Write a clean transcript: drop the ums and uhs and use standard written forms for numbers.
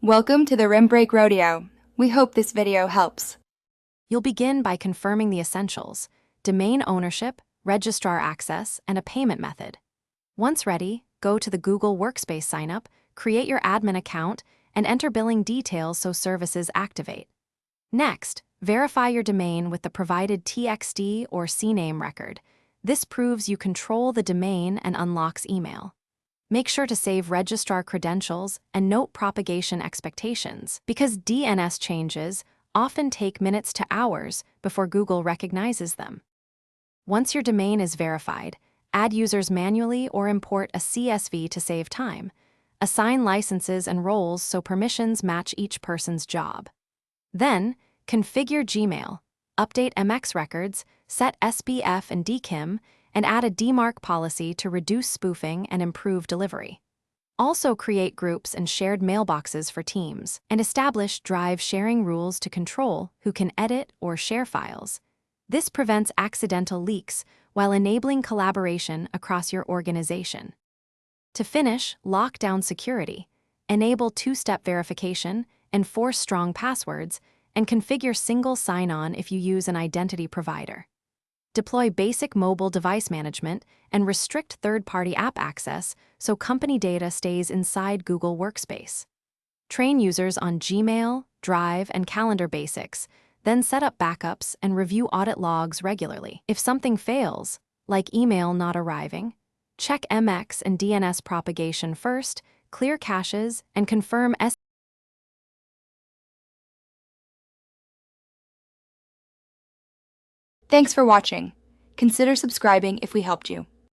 Welcome to the Rim Break Rodeo. We hope this video helps. You'll begin by confirming the essentials: domain ownership, registrar access, and a payment method. Once ready, go to the Google Workspace signup, create your admin account, and enter billing details so services activate. Next, verify your domain with the provided TXT or CNAME record. This proves you control the domain and unlocks email. Make sure to save registrar credentials and note propagation expectations, because DNS changes often take minutes to hours before Google recognizes them. Once your domain is verified, add users manually or import a CSV to save time. Assign licenses and roles so permissions match each person's job. Then, configure Gmail, update MX records, set SBF and DKIM, and add a DMARC policy to reduce spoofing and improve delivery. Also create groups and shared mailboxes for teams, and establish Drive sharing rules to control who can edit or share files. This prevents accidental leaks while enabling collaboration across your organization. To finish, lock down security, enable two-step verification, enforce strong passwords, and configure single sign-on if you use an identity provider. Deploy basic mobile device management and restrict third-party app access so company data stays inside Google Workspace. Train users on Gmail, Drive, and Calendar basics, then set up backups and review audit logs regularly. If something fails, like email not arriving, check MX and DNS propagation first, clear caches, and confirm Thanks for watching. Consider subscribing if we helped you.